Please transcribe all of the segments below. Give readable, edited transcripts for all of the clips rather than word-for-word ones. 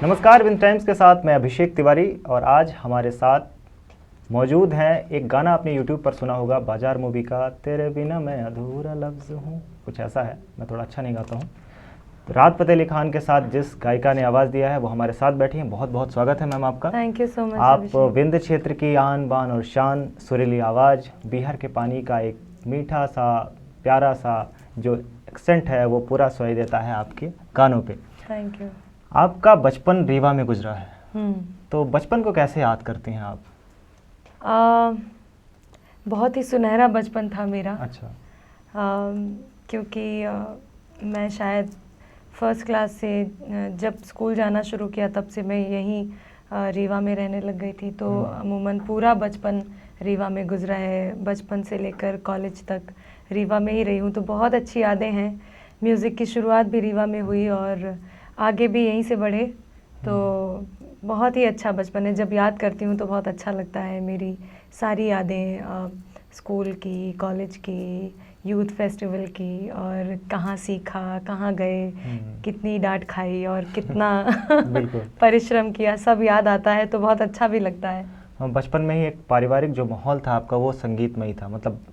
नमस्कार, win times के साथ मैं अभिषेक तिवारी और आज हमारे साथ मौजूद हैं। एक गाना आपने यूट्यूब पर सुना होगा, बाजार मूवी का, तेरे बिना मैं अधूरा लफ्ज़ हूँ, कुछ ऐसा है। मैं थोड़ा अच्छा नहीं गाता हूँ। राहत फ़तेह अली खान के साथ जिस गायिका ने आवाज़ दिया है वो हमारे साथ बैठी हैं। बहुत बहुत स्वागत है मैम आपका। Thank you so much. आप विंध्य क्षेत्र की आन बान और शान, सुरीली आवाज़, बिहार के पानी का एक मीठा सा प्यारा सा जो एक्सेंट है वो पूरा सुनाई देता है आपके गानों पे। Thank you. आपका बचपन रीवा में गुजरा है, तो बचपन को कैसे याद करती हैं आप? बहुत ही सुनहरा बचपन था मेरा। अच्छा। क्योंकि मैं शायद फर्स्ट क्लास से जब स्कूल जाना शुरू किया तब से मैं यहीं रीवा में रहने लग गई थी, तो अमूमन पूरा बचपन रीवा में गुजरा है। बचपन से लेकर कॉलेज तक रीवा में ही रही हूँ, तो बहुत अच्छी यादें हैं। म्यूज़िक की शुरुआत भी रीवा में हुई और आगे भी यहीं से बढ़े, तो बहुत ही अच्छा बचपन है। जब याद करती हूँ तो बहुत अच्छा लगता है। मेरी सारी यादें स्कूल की, कॉलेज की, यूथ फेस्टिवल की, और कहाँ सीखा, कहाँ गए, कितनी डांट खाई और कितना परिश्रम किया, सब याद आता है, तो बहुत अच्छा भी लगता है। बचपन में ही एक पारिवारिक जो माहौल था आपका वो संगीतमय था, मतलब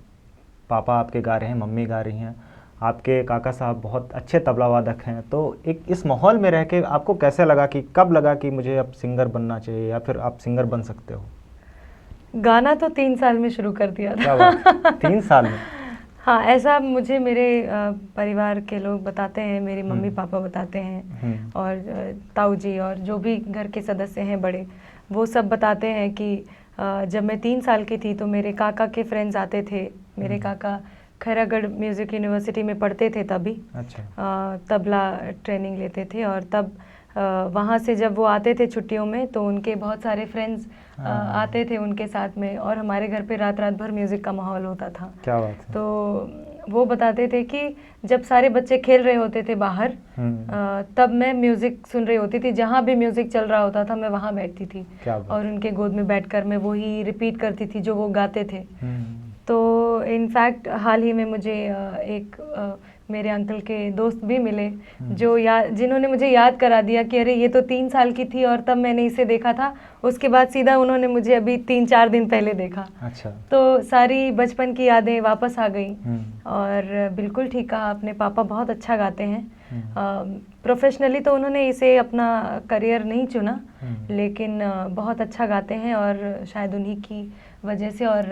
पापा आपके गा रहे हैं, मम्मी गा रही हैं, आपके काका साहब बहुत अच्छे तबला वादक हैं, तो एक इस माहौल में रह के आपको कैसे लगा कि कब लगा कि मुझे अब सिंगर बनना चाहिए या फिर आप सिंगर बन सकते हो? गाना तो 3 साल में शुरू कर दिया था। क्या बात? 3 साल में? हाँ, ऐसा मुझे मेरे परिवार के लोग बताते हैं, मेरे मम्मी पापा बताते हैं, और ताऊ जी और जो भी घर के सदस्य हैं बड़े, वो सब बताते हैं कि जब मैं 3 साल की थी तो मेरे काका के फ्रेंड्स आते थे। मेरे काका खैरागढ़ म्यूज़िक यूनिवर्सिटी में पढ़ते थे तभी। अच्छा। तबला ट्रेनिंग लेते थे, और तब वहाँ से जब वो आते थे छुट्टियों में तो उनके बहुत सारे फ्रेंड्स आते थे उनके साथ में, और हमारे घर पे रात रात भर म्यूज़िक का माहौल होता था। क्या बात है? तो वो बताते थे कि जब सारे बच्चे खेल रहे होते थे बाहर, तब मैं म्यूज़िक सुन रही होती थी। जहाँ भी म्यूज़िक चल रहा होता था मैं वहाँ बैठती थी, और उनके गोद में बैठकर मैं वही रिपीट करती थी जो वो गाते थे। तो इनफैक्ट हाल ही में मुझे मेरे अंकल के दोस्त भी मिले जो जिन्होंने मुझे याद करा दिया कि अरे ये तो 3 साल की थी और तब मैंने इसे देखा था। उसके बाद सीधा उन्होंने मुझे अभी 3-4 दिन पहले देखा। अच्छा। तो सारी बचपन की यादें वापस आ गई। और बिल्कुल ठीक कहा आपने, पापा बहुत अच्छा गाते हैं। प्रोफेशनली तो उन्होंने इसे अपना करियर नहीं चुना, लेकिन बहुत अच्छा गाते हैं, और शायद उन्हीं की वजह से, और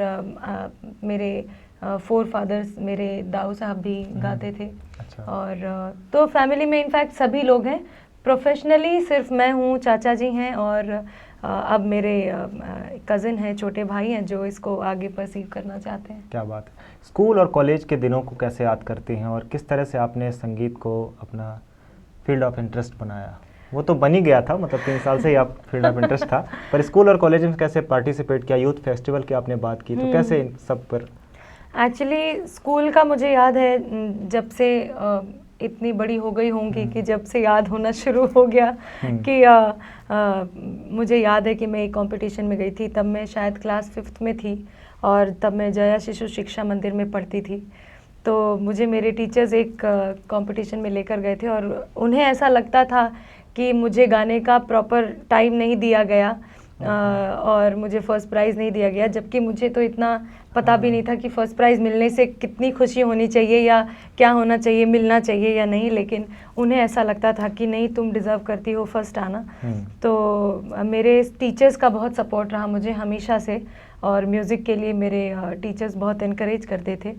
मेरे 4 फादर्स, मेरे दाऊ साहब भी गाते थे। अच्छा। और तो फैमिली में इनफैक्ट सभी लोग हैं। प्रोफेशनली सिर्फ मैं हूँ, चाचा जी हैं, और अब मेरे कज़न हैं, छोटे भाई हैं जो इसको आगे परसीव करना चाहते हैं। क्या बात है। स्कूल और कॉलेज के दिनों को कैसे याद करती हैं और किस तरह से आपने संगीत को अपना फील्ड ऑफ इंटरेस्ट बनाया? वो तो बन ही गया था, मतलब 3 साल से ही आप फील्ड ऑफ इंटरेस्ट था, पर स्कूल और कॉलेज में कैसे पार्टिसिपेट किया? यूथ फेस्टिवल की आपने बात की, तो कैसे इन सब पर? एक्चुअली स्कूल का मुझे याद है, जब से इतनी बड़ी हो गई होंगी कि जब से याद होना शुरू हो गया कि मुझे याद है कि मैं एक कंपटीशन में गई थी। तब मैं शायद क्लास 5th में थी, और तब मैं जया शिशु शिक्षा मंदिर में पढ़ती थी। तो मुझे मेरे टीचर्स एक कंपटीशन में लेकर गए थे, और उन्हें ऐसा लगता था कि मुझे गाने का प्रॉपर टाइम नहीं दिया गया, और मुझे फ़र्स्ट प्राइज़ नहीं दिया गया, जबकि मुझे तो इतना पता भी नहीं था कि फ़र्स्ट प्राइज़ मिलने से कितनी खुशी होनी चाहिए, या क्या होना चाहिए, मिलना चाहिए या नहीं। लेकिन उन्हें ऐसा लगता था कि नहीं, तुम डिज़र्व करती हो फर्स्ट आना। तो मेरे टीचर्स का बहुत सपोर्ट रहा मुझे हमेशा से, और म्यूज़िक के लिए मेरे टीचर्स बहुत इनकरेज करते थे,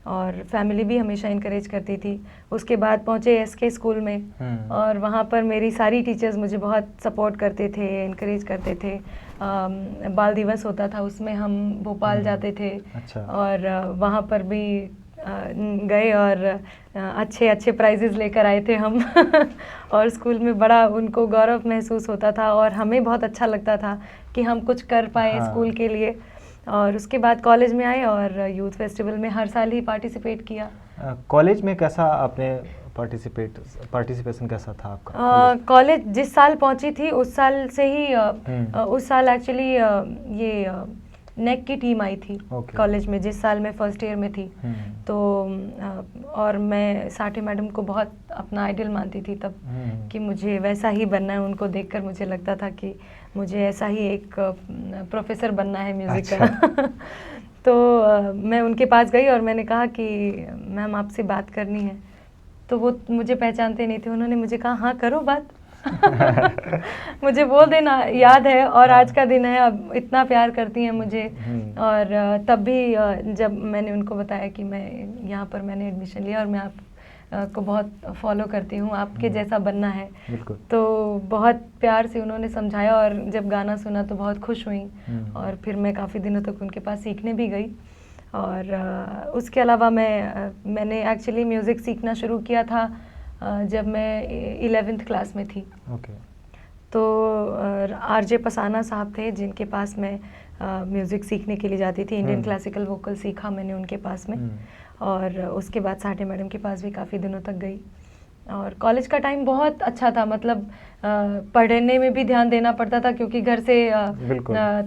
और फैमिली भी हमेशा इनकरेज करती थी। उसके बाद पहुँचे SK स्कूल में, और वहाँ पर मेरी सारी टीचर्स मुझे बहुत सपोर्ट करते थे, इनकरेज करते थे। बाल दिवस होता था, उसमें हम भोपाल जाते थे। अच्छा। और वहाँ पर भी गए, और अच्छे अच्छे प्राइजेज़ लेकर आए थे हम और स्कूल में बड़ा उनको गौरव महसूस होता था, और हमें बहुत अच्छा लगता था कि हम कुछ कर पाए स्कूल के लिए। और उसके बाद कॉलेज में आए, और यूथ फेस्टिवल में हर साल ही पार्टिसिपेट किया। कॉलेज में कैसा आपने पार्टिसिपेशन कैसा था आपका? कॉलेज जिस साल पहुंची थी उस साल से ही उस साल एक्चुअली ये नेक की टीम आई थी Okay. कॉलेज में, जिस साल मैं फर्स्ट ईयर में थी। तो और मैं साठे मैडम को बहुत अपना आइडल मानती थी तब, कि मुझे वैसा ही बनना है। उनको देखकर मुझे लगता था कि मुझे ऐसा ही एक प्रोफेसर बनना है म्यूज़िक का। तो मैं उनके पास गई और मैंने कहा कि मैम आपसे बात करनी है। तो वो मुझे पहचानते नहीं थे, उन्होंने मुझे कहा हाँ करो बात। मुझे बोल देना, याद है और आज का दिन है, अब इतना प्यार करती हैं मुझे। और तब भी जब मैंने उनको बताया कि मैं यहाँ पर मैंने एडमिशन लिया और मैं आप को बहुत फॉलो करती हूँ, आपके जैसा बनना है, बिल्कुल। तो बहुत प्यार से उन्होंने समझाया। और जब गाना सुना तो बहुत खुश हुई। और फिर मैं काफ़ी दिनों तक उनके पास सीखने भी गई। और उसके अलावा मैंने एक्चुअली म्यूज़िक सीखना शुरू किया था जब मैं 11th क्लास में थी। Okay. तो आरजे पसाना साहब थे जिनके पास मैं म्यूज़िक सीखने के लिए जाती थी। इंडियन क्लासिकल वोकल सीखा मैंने उनके पास में। और उसके बाद साठे मैडम के पास भी काफ़ी दिनों तक गई। और कॉलेज का टाइम बहुत अच्छा था, मतलब पढ़ने में भी ध्यान देना पड़ता था क्योंकि घर से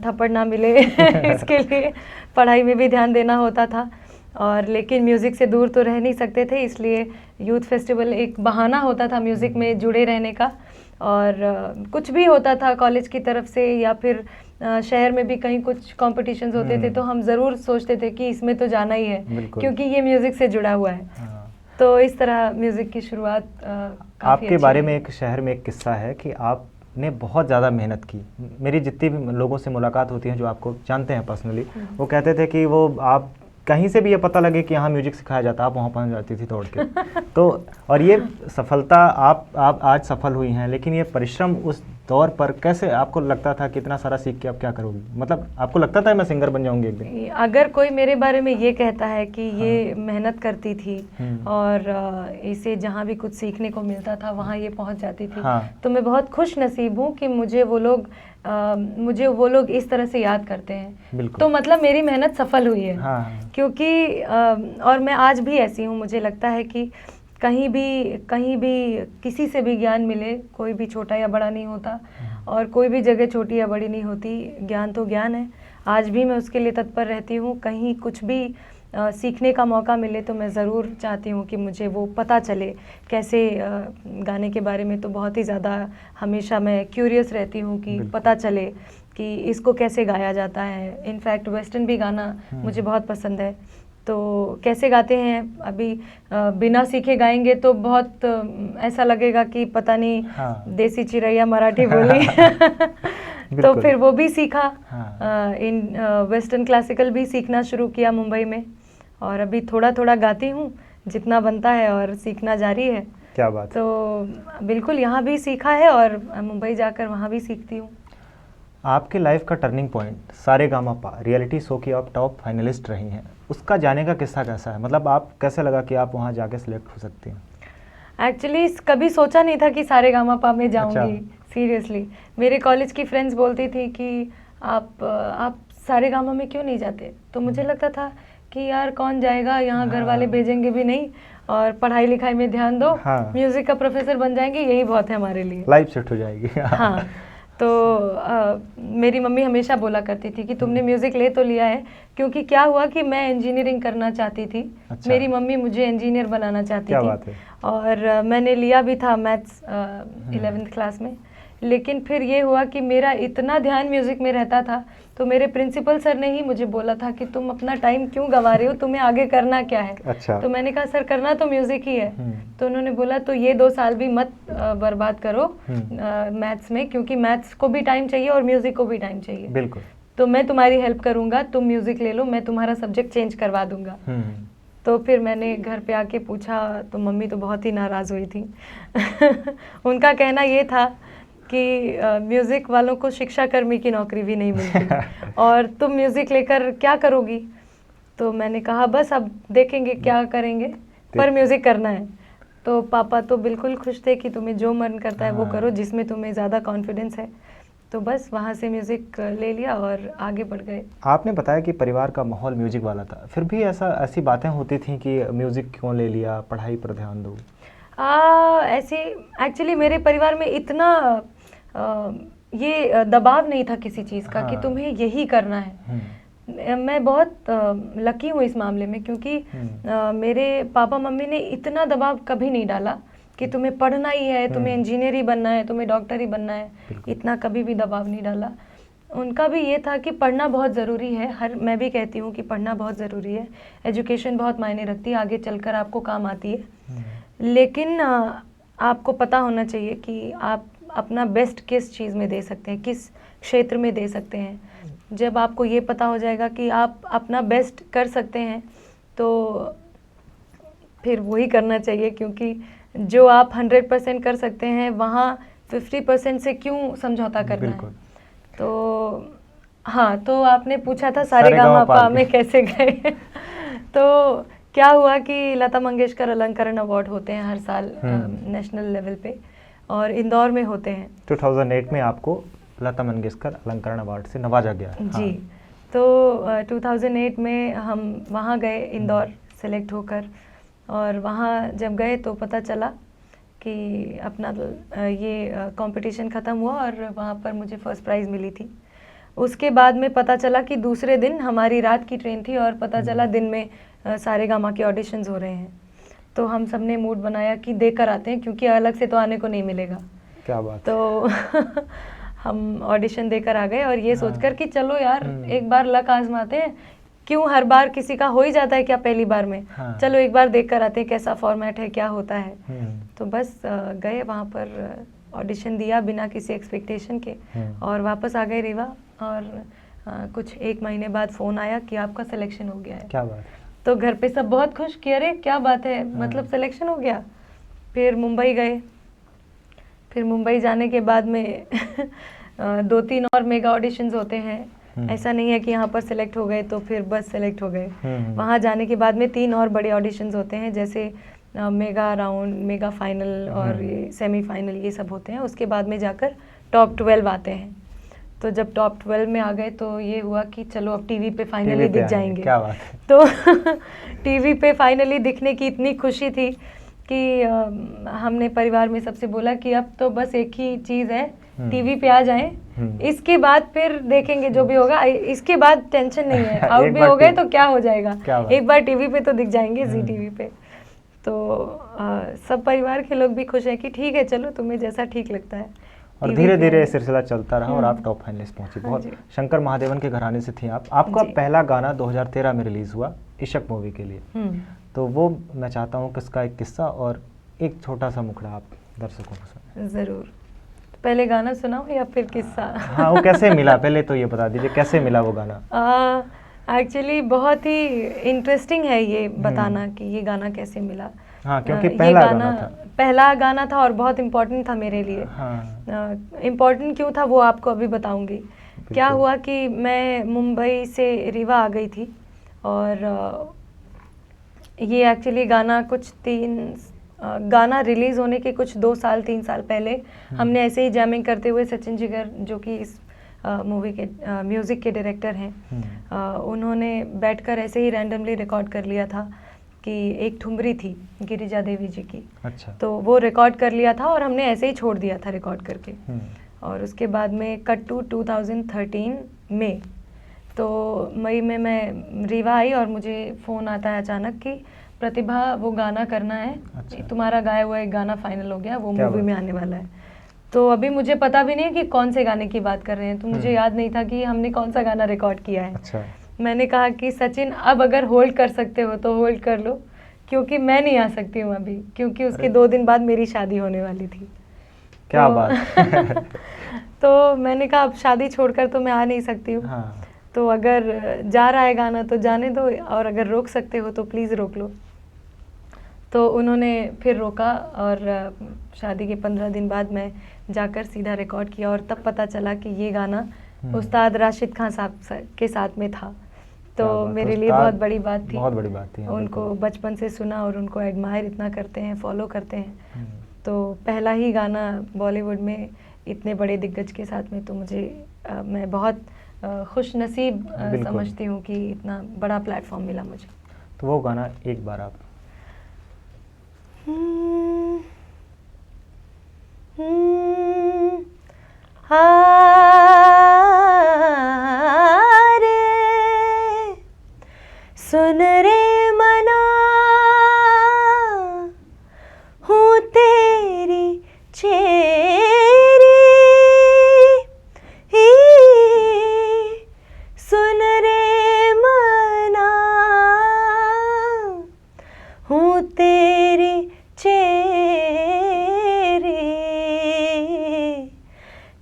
थप्पड़ ना मिले इसके लिए पढ़ाई में भी ध्यान देना होता था। और लेकिन म्यूज़िक से दूर तो रह नहीं सकते थे, इसलिए यूथ फेस्टिवल एक बहाना होता था म्यूज़िक में जुड़े रहने का। और कुछ भी होता था कॉलेज की तरफ से या फिर शहर में भी कहीं कुछ कॉम्पिटिशन्स होते थे तो हम ज़रूर सोचते थे कि इसमें तो जाना ही है क्योंकि ये म्यूज़िक से जुड़ा हुआ है। हाँ। तो इस तरह म्यूज़िक की शुरुआत आपके बारे में एक शहर में एक किस्सा है कि आपने बहुत ज़्यादा मेहनत की। मेरी जितनी भी लोगों से मुलाकात होती है जो आपको जानते हैं पर्सनली, वो कहते थे कि वो आप कहीं से भी ये पता लगे कि यहाँ म्यूजिक सिखाया जाता, आप वहाँ पहुँच जाती थी दौड़ के। तो और ये सफलता आप आज सफल हुई हैं, लेकिन ये परिश्रम उस दौर पर कैसे आपको लगता था कि इतना सारा सीख के आप क्या करोगी? मतलब आपको लगता था मैं सिंगर बन जाऊंगी एक दिन? अगर कोई मेरे बारे में ये कहता है कि ये मेहनत करती थी और इसे जहाँ भी कुछ सीखने को मिलता था वहाँ ये पहुँच जाती थी, तो मैं बहुत खुश नसीब हूँ कि मुझे वो लोग इस तरह से याद करते हैं। तो मतलब मेरी मेहनत सफल हुई है। क्योंकि और मैं आज भी ऐसी हूँ। मुझे लगता है कि कहीं भी किसी से भी ज्ञान मिले, कोई भी छोटा या बड़ा नहीं होता और कोई भी जगह छोटी या बड़ी नहीं होती। ज्ञान तो ज्ञान है। आज भी मैं उसके लिए तत्पर रहती हूँ। कहीं कुछ भी सीखने का मौका मिले तो मैं ज़रूर चाहती हूँ कि मुझे वो पता चले कैसे। गाने के बारे में तो बहुत ही ज़्यादा हमेशा मैं क्यूरियस रहती हूँ कि पता चले कि इसको कैसे गाया जाता है। इनफैक्ट वेस्टर्न भी गाना मुझे बहुत पसंद है। तो कैसे गाते हैं, अभी बिना सीखे गाएंगे तो बहुत ऐसा लगेगा कि पता नहीं देसी चिरैया मराठी बोली। तो फिर वो भी सीखा। वेस्टर्न क्लासिकल भी सीखना शुरू किया मुंबई में और अभी थोड़ा थोड़ा गाती हूँ जितना बनता है और सीखना जारी है। क्या बात। तो बिल्कुल यहाँ भी सीखा है और मुंबई जाकर वहाँ भी सीखती हूँ। आपके लाइफ का turning point Saregamapa reality show की आप टॉप फाइनलिस्ट रही हैं, उसका जाने का किस्सा कैसा है? मतलब आप कैसे लगा कि आप वहाँ जाके सिलेक्ट हो सकती हैं? एक्चुअली कभी सोचा नहीं था कि सारेगामापा में जाऊँगी। सीरियसली मेरे कॉलेज की फ्रेंड्स बोलती थी कि आप सारेगामा में क्यों नहीं जाते। तो मुझे लगता था कि यार कौन जाएगा, यहाँ घर वाले भेजेंगे भी नहीं और पढ़ाई लिखाई में ध्यान दो। म्यूज़िक का प्रोफेसर बन जाएंगे, यही बहुत है हमारे लिए, लाइफ सेट हो जाएगी। हाँ। तो मेरी मम्मी हमेशा बोला करती थी कि तुमने म्यूज़िक ले तो लिया है, क्योंकि क्या हुआ कि मैं इंजीनियरिंग करना चाहती थी। अच्छा। मेरी मम्मी मुझे इंजीनियर बनाना चाहती क्या थी। बात है। और मैंने लिया भी था मैथ्स 11th क्लास में। लेकिन फिर ये हुआ कि मेरा इतना ध्यान म्यूज़िक में रहता था तो मेरे प्रिंसिपल सर ने ही मुझे बोला था कि तुम अपना टाइम क्यों गंवा रहे हो, तुम्हें आगे करना क्या है। अच्छा। तो मैंने कहा सर करना तो म्यूज़िक ही है। तो उन्होंने बोला तो ये 2 साल भी मत बर्बाद करो मैथ्स में, क्योंकि मैथ्स को भी टाइम चाहिए और म्यूज़िक को भी टाइम चाहिए। बिल्कुल। तो मैं तुम्हारी हेल्प करूँगा, तुम म्यूज़िक ले लो, मैं तुम्हारा सब्जेक्ट चेंज करवा दूँगा। तो फिर मैंने घर पे आके पूछा तो मम्मी तो बहुत ही नाराज़ हुई थी। उनका कहना ये था कि म्यूज़िक वालों को शिक्षा कर्मी की नौकरी भी नहीं मिलती और तुम म्यूज़िक लेकर क्या करोगी। तो मैंने कहा बस अब देखेंगे क्या करेंगे, पर म्यूज़िक करना है। तो पापा तो बिल्कुल खुश थे कि तुम्हें जो मन करता है वो करो, जिसमें तुम्हें ज़्यादा कॉन्फिडेंस है। तो बस वहाँ से म्यूज़िक ले लिया और आगे बढ़ गए। आपने बताया कि परिवार का माहौल म्यूज़िक वाला था, फिर भी ऐसी बातें होती थी कि म्यूज़िक क्यों ले लिया, पढ़ाई पर ध्यान दो? ऐसे एक्चुअली मेरे परिवार में इतना ये दबाव नहीं था किसी चीज़ का कि तुम्हें यही करना है। मैं बहुत लकी हूँ इस मामले में, क्योंकि मेरे पापा मम्मी ने इतना दबाव कभी नहीं डाला कि तुम्हें पढ़ना ही है, तुम्हें इंजीनियर ही बनना है, तुम्हें डॉक्टर ही बनना है, इतना कभी भी दबाव नहीं डाला। उनका भी ये था कि पढ़ना बहुत ज़रूरी है, मैं भी कहती हूँ कि पढ़ना बहुत ज़रूरी है, एजुकेशन बहुत मायने रखती है, आगे चलकर आपको काम आती है। लेकिन आपको पता होना चाहिए कि आप अपना बेस्ट किस चीज़ में दे सकते हैं, किस क्षेत्र में दे सकते हैं। जब आपको ये पता हो जाएगा कि आप अपना बेस्ट कर सकते हैं तो फिर वही करना चाहिए, क्योंकि जो आप 100% कर सकते हैं वहाँ 50% से क्यों समझौता करना है। तो हाँ, तो आपने पूछा था सारेगामापा में कैसे गए। तो क्या हुआ कि लता मंगेशकर अलंकरण अवार्ड होते हैं हर साल नेशनल लेवल पे, और इंदौर में होते हैं। 2008 में आपको लता मंगेशकर अलंकरण अवार्ड से नवाजा गया। जी। तो 2008 में हम वहाँ गए इंदौर सेलेक्ट होकर, और वहाँ जब गए तो पता चला कि अपना ये कंपटीशन ख़त्म हुआ और वहाँ पर मुझे फर्स्ट प्राइज़ मिली थी। उसके बाद में पता चला कि दूसरे दिन हमारी रात की ट्रेन थी, और पता चला दिन में सारेगामा के ऑडिशंस हो रहे हैं। तो हम सब ने मूड बनाया कि देकर आते हैं, क्योंकि अलग से तो आने को नहीं मिलेगा। क्या बात। तो हम ऑडिशन देकर आ गए, और ये सोचकर कि चलो यार एक बार लक आजमाते हैं, क्यों हर बार किसी का हो ही जाता है क्या पहली बार में। चलो एक बार देख कर आते हैं कैसा फॉर्मेट है, क्या होता है। तो बस गए वहाँ पर, ऑडिशन दिया बिना किसी एक्सपेक्टेशन के, और वापस आ गए रीवा। और कुछ 1 महीने बाद फ़ोन आया कि आपका सिलेक्शन हो गया है। क्या बात। तो घर पे सब बहुत खुश कि अरे क्या बात है, मतलब सिलेक्शन हो गया। फिर मुंबई गए। फिर मुंबई जाने के बाद में 2-3 और मेगा ऑडिशंस होते हैं। ऐसा नहीं है कि यहाँ पर सिलेक्ट हो गए तो फिर बस सिलेक्ट हो गए। वहाँ जाने के बाद में 3 और बड़े ऑडिशंस होते हैं, जैसे मेगा राउंड, मेगा फाइनल और ये सेमीफाइनल, ये सब होते हैं। उसके बाद में जाकर टॉप 12 आते हैं। तो जब टॉप 12 में आ गए तो ये हुआ कि चलो अब टीवी पे फाइनली दिख जाएंगे। क्या बात है। तो टीवी पे फाइनली दिखने की इतनी खुशी थी कि हमने परिवार में सबसे बोला कि अब तो बस एक ही चीज़ है, टीवी पे आ जाएं, इसके बाद फिर देखेंगे जो भी होगा, इसके बाद टेंशन नहीं है। आउट भी हो गए तो क्या हो जाएगा, एक बार टीवी पे तो दिख जाएंगे, जी टीवी पे। तो सब परिवार के लोग भी खुश हैं कि ठीक है, चलो तुम्हें जैसा ठीक लगता है। और धीरे धीरे सिलसिला चलता रहा और आप टॉप फाइनलिस्ट पहुंची। बहुत शंकर महादेवन के घराने से थी आप। आपका पहला गाना 2013 में रिलीज हुआ इशक मूवी के लिए, तो वो मैं चाहता हूँ किसका एक किस्सा और एक छोटा सा मुखड़ा आप दर्शकों को सुनाएं। ज़रूर। पहले गाना सुनाऊं या फिर किस्सा? हाँ, वो कैसे मिला पहले तो ये बता दीजिए, कैसे मिला वो गाना? एक्चुअली बहुत ही इंटरेस्टिंग है ये बताना कि ये गाना कैसे मिला। हाँ, क्योंकि पहला गाना था और बहुत इम्पोर्टेंट था मेरे लिए। इम्पोर्टेंट क्यों था वो आपको अभी बताऊंगी। क्या हुआ कि मैं मुंबई से रीवा आ गई थी, और ये एक्चुअली गाना गाना रिलीज़ होने के कुछ 2-3 साल पहले हमने ऐसे ही जैमिंग करते हुए सचिन जिगर, जो कि इस मूवी के म्यूज़िक के डायरेक्टर हैं, उन्होंने बैठकर ऐसे ही रैंडमली रिकॉर्ड कर लिया था कि एक ठुमरी थी गिरिजा देवी जी की। अच्छा। तो वो रिकॉर्ड कर लिया था और हमने ऐसे ही छोड़ दिया था रिकॉर्ड करके। और उसके बाद में कट टू 2013 में, तो मई में मैं रीवा आई और मुझे फ़ोन आता है अचानक कि प्रतिभा वो गाना करना है। अच्छा। तुम्हारा गाया हुआ एक गाना फाइनल हो गया, वो मूवी में आने वाला है। तो अभी मुझे पता भी नहीं कि कौन से गाने की बात कर रहे हैं, तो मुझे याद नहीं था कि हमने कौन सा गाना रिकॉर्ड किया है। अच्छा। मैंने कहा कि सचिन अब अगर होल्ड कर सकते हो तो होल्ड कर लो, क्योंकि मैं नहीं आ सकती हूँ अभी, क्योंकि उसके 2 दिन बाद मेरी शादी होने वाली थी। क्या बात। तो मैंने कहा अब शादी छोड़कर तो मैं आ नहीं सकती हूँ। हाँ। तो अगर जा रहा है गाना तो जाने दो, और अगर रोक सकते हो तो प्लीज़ रोक लो। तो उन्होंने फिर रोका, और शादी के 15 दिन बाद मैं जाकर सीधा रिकॉर्ड किया, और तब पता चला कि ये गाना उस्ताद राशिद खान साहब के साथ में था। तो मेरे लिए बहुत बड़ी बात थी। बहुत बड़ी बात थी। उनको बचपन से सुना और उनको एडमायर इतना करते हैं, फॉलो करते हैं। तो पहला ही गाना बॉलीवुड में इतने बड़े दिग्गज के साथ में, तो मुझे मैं बहुत खुश नसीब समझती हूँ कि इतना बड़ा प्लेटफॉर्म मिला मुझे। तो वो गाना एक बार आप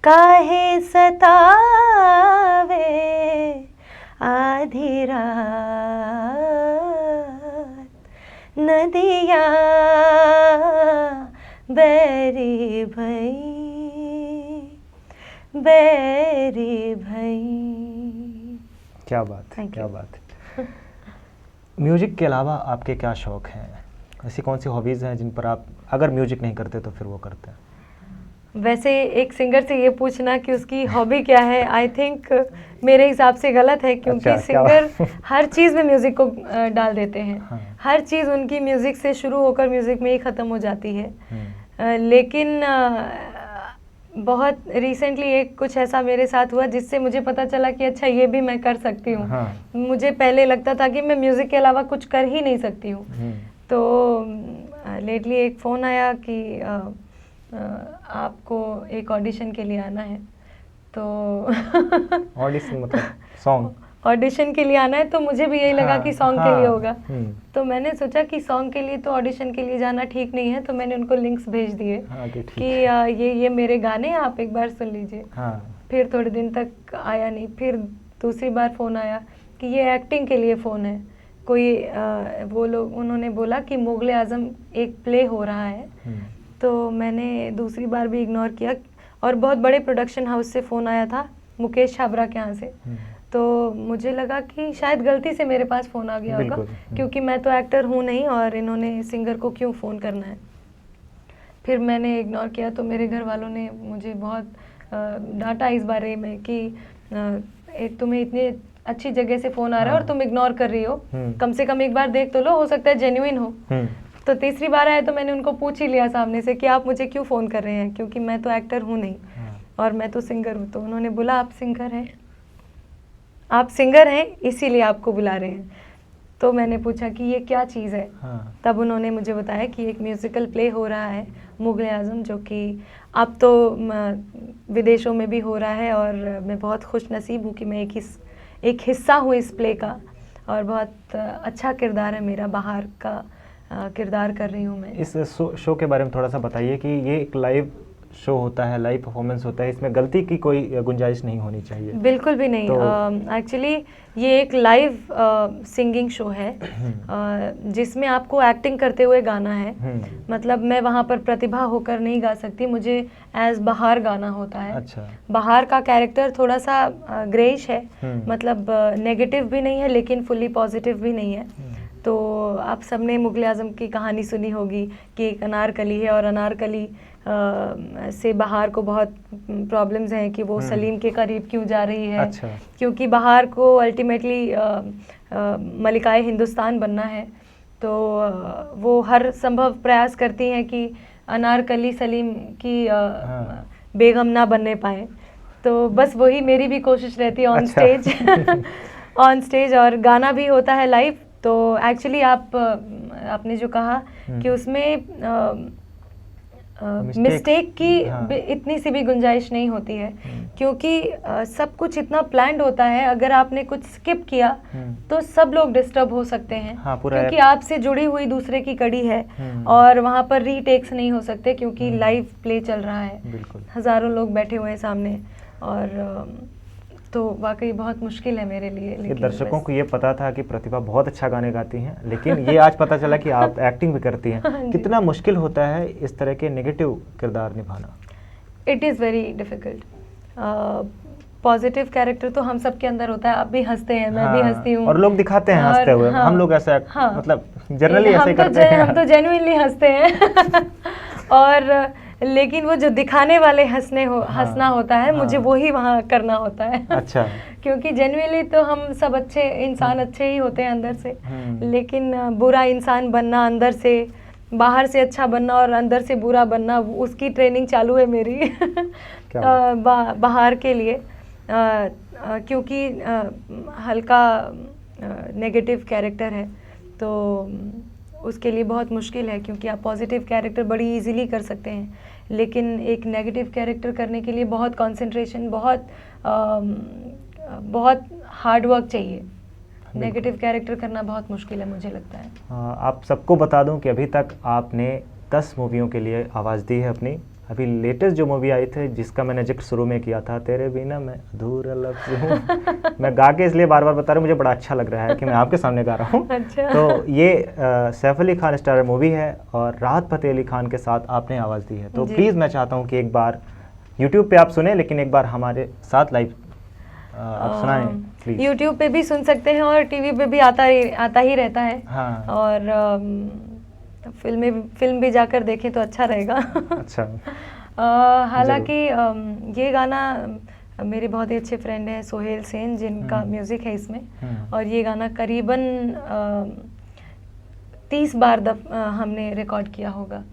काहे सतावे आधी रात, नदिया बैरी भई। क्या बात है, Thank क्या you. बात है। म्यूजिक के अलावा आपके क्या शौक हैं? ऐसी कौन सी हॉबीज़ हैं जिन पर आप अगर म्यूजिक नहीं करते तो फिर वो करते हैं? वैसे एक सिंगर से ये पूछना कि उसकी हॉबी क्या है, आई थिंक मेरे हिसाब से गलत है, क्योंकि अच्छा, क्या सिंगर बात? हर चीज़ में म्यूज़िक को डाल देते हैं। हाँ। हर चीज़ उनकी म्यूज़िक से शुरू होकर म्यूज़िक में ही ख़त्म हो जाती है। हम्म, लेकिन बहुत रिसेंटली एक कुछ ऐसा मेरे साथ हुआ जिससे मुझे पता चला कि अच्छा ये भी मैं कर सकती हूँ। हाँ। मुझे पहले लगता था कि मैं म्यूज़िक के अलावा कुछ कर ही नहीं सकती हूँ। तो लेटली एक फ़ोन आया कि आपको एक ऑडिशन के लिए आना है। तो ऑडिशन मतलब सॉन्ग? ऑडिशन के लिए आना है, तो मुझे भी यही लगा हाँ, कि सॉन्ग के हाँ, लिए होगा। हम्म, तो मैंने सोचा कि सॉन्ग के लिए तो ऑडिशन के लिए जाना ठीक नहीं है, तो मैंने उनको लिंक्स भेज दिए हाँ, कि ठीक कि है। ये मेरे गाने हैं, आप एक बार सुन लीजिए। हाँ, फिर थोड़े दिन तक आया नहीं, फिर दूसरी बार फ़ोन आया कि ये एक्टिंग के लिए फ़ोन है। कोई वो लोग उन्होंने बोला कि मुग़ल आज़म एक प्ले हो रहा है। तो मैंने दूसरी बार भी इग्नोर किया, और बहुत बड़े प्रोडक्शन हाउस से फ़ोन आया था, मुकेश छाबड़ा के यहाँ से। तो मुझे लगा कि शायद गलती से मेरे पास फ़ोन आ गया होगा, बिल्कुल, क्योंकि मैं तो एक्टर हूँ नहीं, और इन्होंने सिंगर को क्यों फ़ोन करना है। फिर मैंने इग्नोर किया, तो मेरे घर वालों ने मुझे बहुत डांटा इस बारे में कि तुम्हें इतनी अच्छी जगह से फ़ोन आ रहा है और तुम इग्नोर कर रही हो, कम से कम एक बार देख तो लो, हो सकता है जेन्युइन हो। तो तीसरी बार आया तो मैंने उनको पूछ ही लिया सामने से कि आप मुझे क्यों फ़ोन कर रहे हैं, क्योंकि मैं तो एक्टर हूँ नहीं, और मैं तो सिंगर हूँ। तो उन्होंने बोला आप सिंगर हैं इसीलिए आपको बुला रहे हैं। तो मैंने पूछा कि ये क्या चीज़ है। तब उन्होंने मुझे बताया कि एक म्यूज़िकल प्ले हो रहा है मुग़ल आज़म, जो कि अब तो विदेशों में भी हो रहा है, और मैं बहुत खुश नसीब हूँ कि मैं एक हिस्सा हूँ इस प्ले का, और बहुत अच्छा किरदार है मेरा, बाहर का किरदार कर रही हूँ मैं। इस शो के बारे में थोड़ा सा बताइए कि ये एक लाइव शो होता है, लाइव परफॉर्मेंस होता है, इसमें गलती की कोई गुंजाइश नहीं होनी चाहिए। बिल्कुल भी नहीं। एक्चुअली ये एक लाइव सिंगिंग शो है, जिसमें आपको एक्टिंग करते हुए गाना है। मतलब मैं वहाँ पर प्रतिभा होकर नहीं गा सकती, मुझे एज बाहर गाना होता है। अच्छा। बाहर का कैरेक्टर थोड़ा सा ग्रेइश है, मतलब नेगेटिव भी नहीं है लेकिन फुल्ली पॉजिटिव भी नहीं है। तो आप सबने मुग़ल आज़म की कहानी सुनी होगी कि एक अनारकली है, और अनारकली से बहार को बहुत प्रॉब्लम्स हैं कि वो सलीम के करीब क्यों जा रही है। अच्छा। क्योंकि बहार को अल्टीमेटली मलिकाए हिंदुस्तान बनना है, तो वो हर संभव प्रयास करती हैं कि अनारकली सलीम की बेगम ना बनने पाए। तो बस वही मेरी भी कोशिश रहती है ऑन स्टेज। ऑन स्टेज, और गाना भी होता है लाइव। तो एक्चुअली आपने जो कहा कि उसमें मिस्टेक की इतनी सी भी गुंजाइश नहीं होती है, क्योंकि सब कुछ इतना प्लान्ड होता है। अगर आपने कुछ स्किप किया तो सब लोग डिस्टर्ब हो सकते हैं, क्योंकि आपसे जुड़ी हुई दूसरे की कड़ी है, और वहाँ पर रीटेक्स नहीं हो सकते, क्योंकि लाइव प्ले चल रहा है, हज़ारों लोग बैठे हुए हैं सामने। और तो वाकई बहुत मुश्किल है मेरे लिए। लेकिन दर्शकों को ये पता था कि प्रतिभा बहुत अच्छा गाने गाती हैं, लेकिन ये आज पता चला कि आप एक्टिंग भी करती हैं। कितना मुश्किल होता है इस तरह के नेगेटिव किरदार निभाना? It is very difficult. Positive character तो हम सब के अंदर होता है, आप भी हंसते हैं, मैं भी हंसती हूँ, और लोग दिखाते हैं हंसते हुए। हम लोग ऐसा मतलब जनरली ऐसे करते हैं। हम तो जेन्युइनली हंसते हैं। और लेकिन वो जो दिखाने वाले हंसना होता है, मुझे वही वहाँ करना होता है। अच्छा। क्योंकि जेन्युइनली तो हम सब अच्छे इंसान अच्छे ही होते हैं अंदर से, लेकिन बुरा इंसान बनना, अंदर से बाहर से अच्छा बनना और अंदर से बुरा बनना, उसकी ट्रेनिंग चालू है मेरी बाहर के लिए। क्योंकि हल्का नेगेटिव कैरेक्टर है, तो उसके लिए बहुत मुश्किल है, क्योंकि आप पॉजिटिव कैरेक्टर बड़ी इजीली कर सकते हैं, लेकिन एक नेगेटिव कैरेक्टर करने के लिए बहुत कंसंट्रेशन, बहुत हार्ड वर्क चाहिए। नेगेटिव कैरेक्टर करना बहुत मुश्किल है, मुझे लगता है। आप सबको बता दूं कि अभी तक आपने 10 मूवियों के लिए आवाज़ दी है अपनी, अभी लेटेस्ट जो मूवी आई थी जिसका मैंने जिक्र शुरू में किया था, तेरे बिना मैं अधूरा लफ्ज़ हूँ, मैं गा के इसलिए बार बार बता रहा हूँ, मुझे बड़ा अच्छा लग रहा है कि मैं आपके सामने गा रहा हूँ। अच्छा। तो ये सैफ अली खान स्टार मूवी है और राहत फ़तेह अली खान के साथ आपने आवाज़ दी है, तो जी। प्लीज़ मैं चाहता हूँ कि एक बार यूट्यूब पे आप सुने, लेकिन एक बार हमारे साथ लाइव आप सुनाएं प्लीज़। यूट्यूब पे भी सुन सकते हैं और टीवी पे भी आता ही रहता है। हाँ। और फिल्म भी जाकर देखें तो अच्छा रहेगा। अच्छा। हालांकि ये गाना मेरे बहुत ही अच्छे फ्रेंड हैं सोहेल सेन, जिनका म्यूज़िक है इसमें, और ये गाना करीबन 30 बार हमने रिकॉर्ड किया होगा,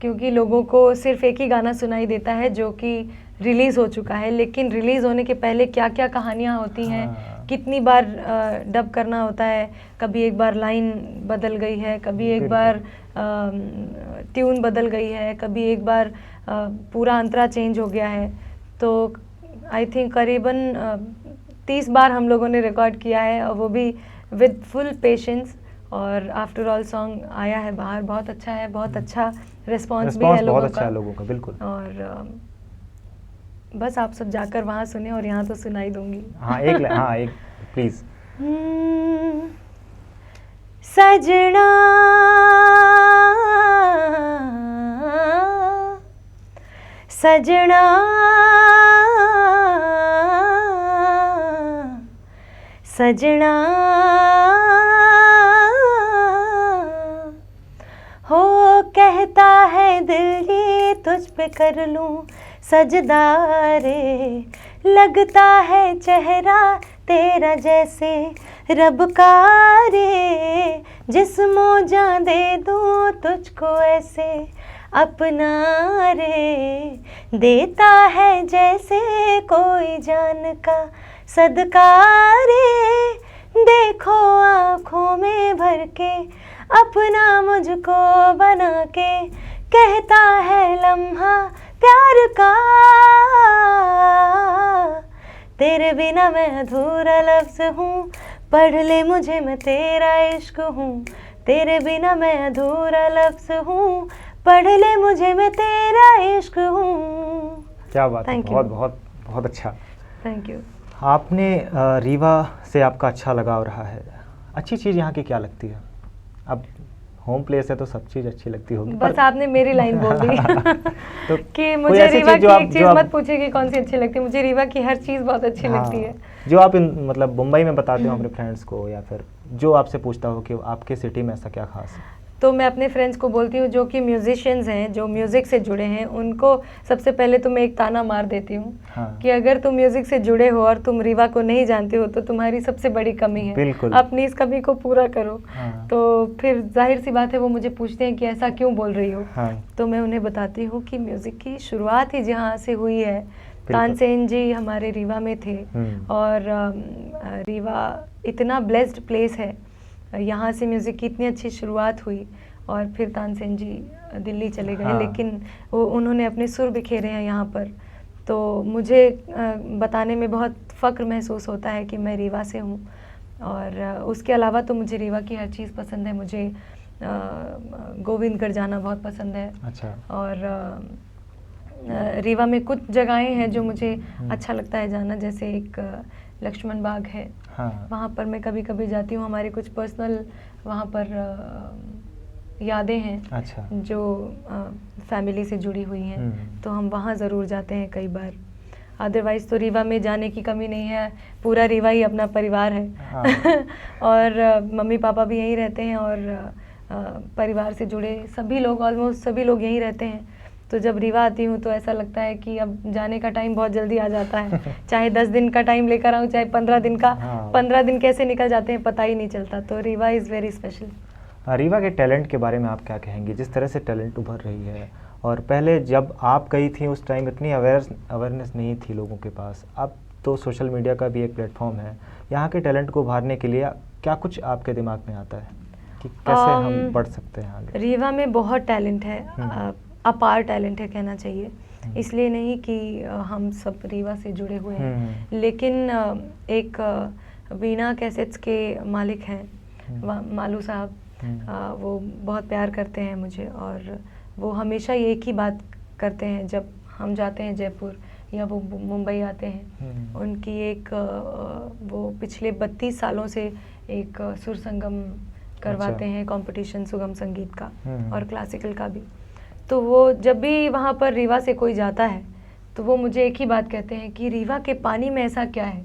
क्योंकि लोगों को सिर्फ एक ही गाना सुनाई देता है जो कि रिलीज़ हो चुका है, लेकिन रिलीज़ होने के पहले क्या क्या कहानियाँ होती हैं, कितनी बार डब करना होता है, कभी एक बार लाइन बदल गई है, कभी एक बार ट्यून बदल गई है, कभी एक बार पूरा अंतरा चेंज हो गया है। तो आई थिंक करीबन 30 बार हम लोगों ने रिकॉर्ड किया है, और वो भी विद फुल पेशेंस। और आफ्टर ऑल सॉन्ग आया है बाहर, बहुत अच्छा है, बहुत अच्छा रिस्पॉन्स भी है लोगों बहुत का। अच्छा है लोगों का, बिल्कुल। और बस आप सब जाकर वहाँ सुने, और यहाँ तो सुनाई दूंगी। हाँ एक प्लीज। सजना सजना सजना हो, कहता है दिल ये तुझ पे कर लूं सजदा रे, लगता है चेहरा तेरा जैसे रब का रे, जिस्मों जान दे दूं तुझको ऐसे अपना रे, देता है जैसे कोई जान का सदका रे, देखो आँखों में भर के अपना मुझको बना के, कहता है लम्हा प्यार का, तेरे बिना मैं अधूरा लफ्ज़ हूँ, पढ़ ले मुझे मैं तेरा इश्क हूँ, तेरे बिना मैं अधूरा लफ्ज़ हूँ, पढ़ ले मुझे मैं तेरा इश्क हूँ। क्या बात है, बहुत बहुत बहुत अच्छा, थैंक यू। आपने रीवा से आपका अच्छा लगाव रहा है, अच्छी चीज़ यहाँ की क्या लगती है? अब होम प्लेस है तो सब चीज़ अच्छी लगती होगी, बस आपने मेरी लाइन बोल दी तो कि मुझे रीवा की एक चीज़ मत पूछिए कि कौन सी अच्छी लगती है, मुझे रीवा की हर चीज़ बहुत अच्छी लगती है। जो आप मतलब मुंबई में बताते हो अपने फ्रेंड्स को, या फिर जो आपसे पूछता हो कि आपके सिटी में ऐसा क्या खास है? तो मैं अपने फ्रेंड्स को बोलती हूँ जो कि म्यूजिशियंस हैं, जो म्यूज़िक से जुड़े हैं, उनको सबसे पहले तो मैं एक ताना मार देती हूँ कि अगर तुम म्यूज़िक से जुड़े हो और तुम रीवा को नहीं जानते हो तो तुम्हारी सबसे बड़ी कमी है, बिल्कुल। अपनी इस कमी को पूरा करो। तो फिर जाहिर सी बात है वो मुझे पूछते हैं कि ऐसा क्यों बोल रही हो, तो मैं उन्हें बताती हूँ कि म्यूज़िक की शुरुआत ही जहाँ से हुई है, तानसेन जी हमारे रीवा में थे, और रीवा इतना ब्लेस्ड प्लेस है, यहाँ से म्यूज़िक की इतनी अच्छी शुरुआत हुई, और फिर तानसेन जी दिल्ली चले गए, लेकिन वो उन्होंने अपने सुर बिखेरे हैं यहाँ पर। तो मुझे बताने में बहुत फ़ख्र महसूस होता है कि मैं रीवा से हूँ, और उसके अलावा तो मुझे रीवा की हर चीज़ पसंद है, मुझे गोविंदगढ़ जाना बहुत पसंद है। अच्छा। और रीवा में कुछ जगहें हैं जो मुझे अच्छा लगता है जाना, जैसे एक लक्ष्मण बाग है, वहाँ पर मैं कभी कभी जाती हूँ, हमारे कुछ पर्सनल वहाँ पर यादें हैं। अच्छा। जो फैमिली से जुड़ी हुई हैं, तो हम वहाँ ज़रूर जाते हैं कई बार। अदरवाइज़ तो रीवा में जाने की कमी नहीं है, पूरा रीवा ही अपना परिवार है। और मम्मी पापा भी यहीं रहते हैं, और परिवार से जुड़े सभी लोग, ऑलमोस्ट सभी लोग यहीं रहते हैं। तो जब रीवा आती हूँ तो ऐसा लगता है कि अब जाने का टाइम बहुत जल्दी आ जाता है, चाहे 10 दिन का टाइम लेकर आऊँ, चाहे 15 दिन का, 15 दिन कैसे निकल जाते हैं पता ही नहीं चलता। तो Rewa is very special. Rewa के टैलेंट के बारे में आप क्या कहेंगी, जिस तरह से टैलेंट उभर रही है, और पहले जब आप गई थी उस टाइम इतनी अवेयरनेस नहीं थी लोगों के पास, अब तो सोशल मीडिया का भी एक प्लेटफॉर्म है, यहाँ के टैलेंट को उभारने के लिए क्या कुछ आपके दिमाग में आता है कि कैसे हम बढ़ सकते हैं आगे? रीवा में बहुत टैलेंट है, अपार टैलेंट है कहना चाहिए, इसलिए नहीं कि हम सब रीवा से जुड़े हुए हैं, लेकिन एक वीणा कैसेट्स के मालिक हैं मालू साहब, वो बहुत प्यार करते हैं मुझे, और वो हमेशा एक ही बात करते हैं जब हम जाते हैं जयपुर या वो मुंबई आते हैं। उनकी एक वो पिछले 32 सालों से एक सुर संगम करवाते हैं, कंपटीशन सुगम संगीत का और क्लासिकल का भी। तो वो जब भी वहाँ पर रीवा से कोई जाता है तो वो मुझे एक ही बात कहते हैं कि रीवा के पानी में ऐसा क्या है,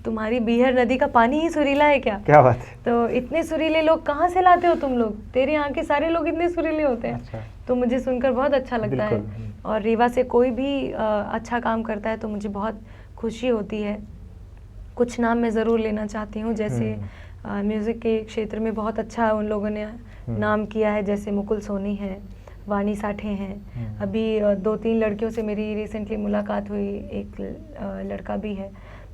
तुम्हारी बीहर नदी का पानी ही सुरीला है क्या? क्या बात है। तो इतने सुरीले लोग कहाँ से लाते हो तुम लोग, तेरे यहाँ के सारे लोग इतने सुरीले होते हैं। अच्छा। तो मुझे सुनकर बहुत अच्छा लगता है। और रीवा से कोई भी अच्छा काम करता है तो मुझे बहुत खुशी होती है। कुछ नाम मैं ज़रूर लेना चाहती हूँ, जैसे म्यूज़िक के क्षेत्र में बहुत अच्छा उन लोगों ने नाम किया है, जैसे मुकुल सोनी है, वाणी साठे हैं। अभी 2-3 लड़कियों से मेरी रिसेंटली मुलाकात हुई, एक लड़का भी है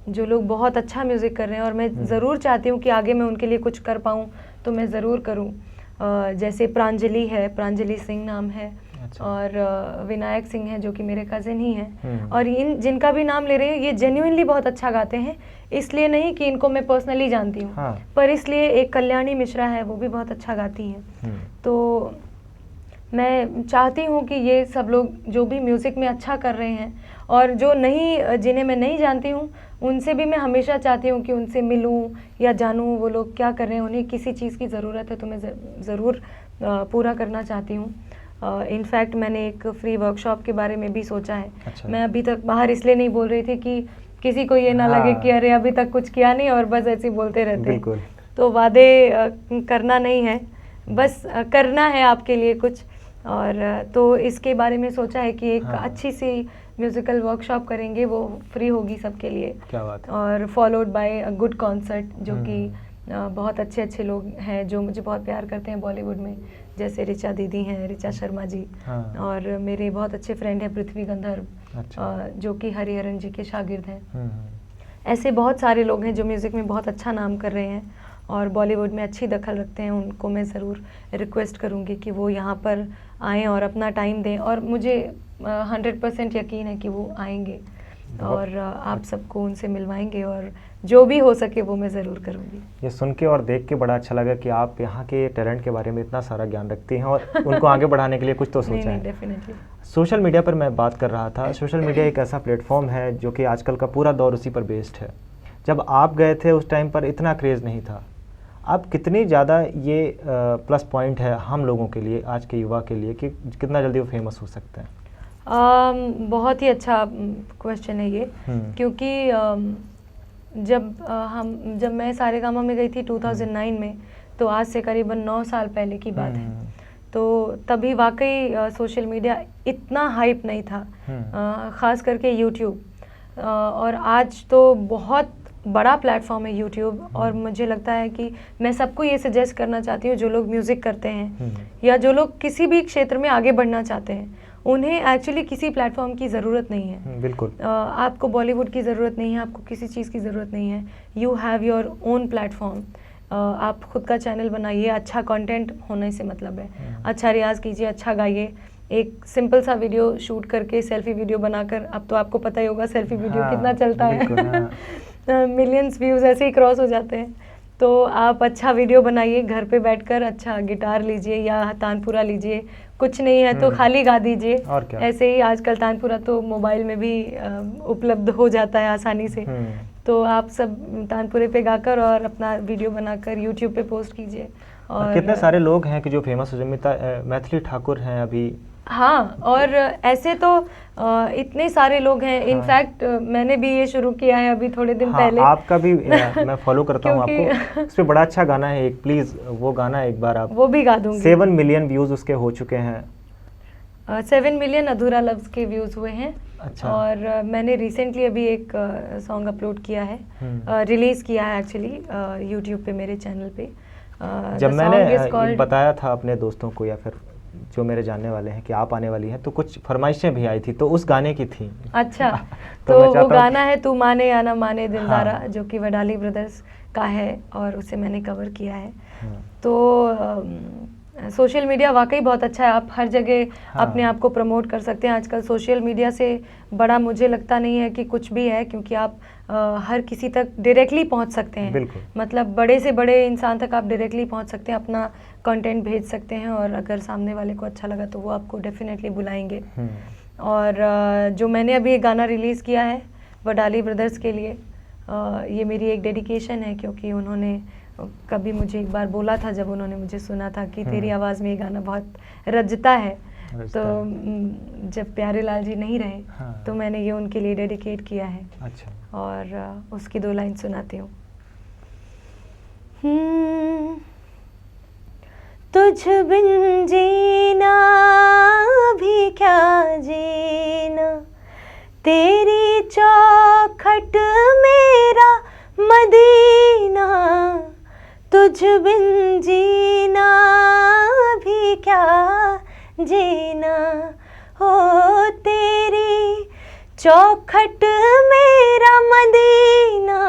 जो लोग बहुत अच्छा म्यूज़िक कर रहे हैं और मैं ज़रूर चाहती हूँ कि आगे मैं उनके लिए कुछ कर पाऊँ तो मैं ज़रूर करूँ। जैसे प्रांजलि है, प्रांजलि सिंह नाम है। अच्छा। और विनायक सिंह है जो कि मेरे कज़िन ही हैं। और इन जिनका भी नाम ले रहे हैं ये जेन्युइनली बहुत अच्छा गाते हैं, इसलिए नहीं कि इनको मैं पर्सनली जानती हूँ। हाँ। पर इसलिए एक कल्याणी मिश्रा है, वो भी बहुत अच्छा गाती हैं। तो मैं चाहती हूँ कि ये सब लोग जो भी म्यूज़िक में अच्छा कर रहे हैं और जो नहीं, जिन्हें मैं नहीं जानती हूँ, उनसे भी मैं हमेशा चाहती हूँ कि उनसे मिलूँ या जानूँ वो लोग क्या कर रहे हैं, उन्हें किसी चीज़ की ज़रूरत है तो मैं ज़रूर पूरा करना चाहती हूँ। इनफैक्ट मैंने एक फ्री वर्कशॉप के बारे में भी सोचा है। अच्छा। मैं अभी तक बाहर इसलिए नहीं बोल रही थी कि किसी को ये ना लगे कि अरे अभी तक कुछ किया नहीं और बस ऐसे बोलते रहते हैं। तो वादे करना नहीं है, बस करना है आपके लिए कुछ। और तो इसके बारे में सोचा है कि एक अच्छी सी म्यूज़िकल वर्कशॉप करेंगे, वो फ्री होगी सबके लिए। क्या बात है। और followed by a good concert, जो कि बहुत अच्छे अच्छे लोग हैं जो मुझे बहुत प्यार करते हैं बॉलीवुड में, जैसे ऋचा दीदी हैं, ऋचा शर्मा जी। और मेरे बहुत अच्छे फ्रेंड हैं पृथ्वी गंधर्व। अच्छा। जो कि हरिहरन जी के शागिर्द हैं। ऐसे बहुत सारे लोग हैं जो म्यूज़िक में बहुत अच्छा नाम कर रहे हैं और बॉलीवुड में अच्छी दखल रखते हैं। उनको मैं ज़रूर रिक्वेस्ट करूँगी कि वो यहाँ पर आएँ और अपना टाइम दें, और मुझे 100% यकीन है कि वो आएंगे और आप सबको उनसे मिलवाएंगे और जो भी हो सके वो मैं ज़रूर करूँगी। ये सुन के और देख के बड़ा अच्छा लगा कि आप यहाँ के टैलेंट के बारे में इतना सारा ज्ञान रखती हैं और उनको आगे बढ़ाने के लिए कुछ तो सोचा है। डेफिनेटली। सोशल मीडिया पर मैं बात कर रहा था। सोशल मीडिया एक ऐसा प्लेटफॉर्म है जो कि आजकल का पूरा दौर उसी पर बेस्ड है। जब आप गए थे उस टाइम पर इतना क्रेज़ नहीं था। अब कितनी ज़्यादा ये प्लस पॉइंट है हम लोगों के लिए, आज के युवा के लिए, कि कितना जल्दी वो फेमस हो सकते हैं? बहुत ही अच्छा क्वेश्चन है ये, क्योंकि जब मैं सारेगामा में गई थी 2009 में, तो आज से करीबन 9 साल पहले की बात है। तो तभी वाकई सोशल मीडिया इतना हाइप नहीं था, ख़ास करके यूट्यूब। और आज तो बहुत बड़ा प्लेटफॉर्म है यूट्यूब, और मुझे लगता है कि मैं सबको ये सजेस्ट करना चाहती हूँ जो लोग म्यूज़िक करते हैं या जो लोग किसी भी क्षेत्र में आगे बढ़ना चाहते हैं, उन्हें एक्चुअली किसी प्लेटफॉर्म की ज़रूरत नहीं है। बिल्कुल। आपको बॉलीवुड की ज़रूरत नहीं है, आपको किसी चीज़ की ज़रूरत नहीं है। You have your own platform. आप खुद का चैनल बनाइए, अच्छा कंटेंट होने से मतलब है, अच्छा रियाज़ कीजिए, अच्छा गाइए। एक सिंपल सा वीडियो शूट करके सेल्फी वीडियो बनाकर, अब तो आपको पता ही होगा सेल्फी वीडियो कितना चलता है, मिलियंस व्यूज़ ऐसे ही क्रॉस हो जाते हैं। तो आप अच्छा वीडियो बनाइए, घर पे बैठकर अच्छा गिटार लीजिए या तानपुरा लीजिए, कुछ नहीं है तो खाली गा दीजिए। ऐसे ही आजकल तानपुरा तो मोबाइल में भी उपलब्ध हो जाता है आसानी से। तो आप सब तानपुरे पे गाकर और अपना वीडियो बनाकर यूट्यूब पे पोस्ट कीजिए। और कितने सारे लोग हैं कि जो फेमस हो जाए, मैथिली ठाकुर हैं अभी। हाँ, और ऐसे तो इतने सारे लोग हैं। इनफैक्ट मैंने भी ये शुरू किया है अभी थोड़े दिन पहले। आपका भी मैं फॉलो करता हूँ आपको। उस पे बड़ा अच्छा गाना है एक, प्लीज़ वो गाना एक बार आप। वो भी गा दूंगी। 7 मिलियन व्यूज़ उसके हो चुके हैं। 7 मिलियन अधूरा लफ्ज़ के व्यूज़ हुए हैं। अच्छा। और मैंने रिसेंटली अभी एक सॉन्ग अपलोड किया है, रिलीज़ किया है एक्चुअली यूट्यूब पे, मेरे चैनल पे। जब मैंने बताया था अपने दोस्तों को या फिर जो मेरे जानने वाले हैं कि आप आने वाली हैं, तो कुछ फरमाइशें भी आई थी, तो उस गाने की थी। अच्छा। तो वो गाना है तू माने या ना माने दिलदारा। हाँ। जो कि वडाली ब्रदर्स का है और उसे मैंने कवर किया है। तो सोशल मीडिया वाकई बहुत अच्छा है, आप हर जगह अपने आप को प्रमोट कर सकते हैं। आजकल सोशल मीडिया से बड़ा मुझे लगता नहीं है कि कुछ भी है, क्योंकि आप हर किसी तक डायरेक्टली पहुंच सकते हैं। मतलब बड़े से बड़े इंसान तक आप डायरेक्टली पहुंच सकते हैं, अपना कंटेंट भेज सकते हैं, और अगर सामने वाले को अच्छा लगा तो वो आपको डेफिनेटली बुलाएंगे। और जो मैंने अभी एक गाना रिलीज़ किया है वडाली ब्रदर्स के लिए, ये मेरी एक डेडिकेशन है, क्योंकि उन्होंने कभी मुझे एक बार बोला था, जब उन्होंने मुझे सुना था कि तेरी आवाज़ में ये गाना बहुत रजता है, तो जब प्यारे लाल जी नहीं रहे, हाँ। तो मैंने ये उनके लिए डेडिकेट किया है। अच्छा। और उसकी 2 लाइन सुनाती हूँ। तुझ बिन जीना भी क्या जीना, तेरी चौखट मेरा मदीना, तुझ बिन जीना भी क्या जीना, हो तेरी चौखट मेरा मदीना,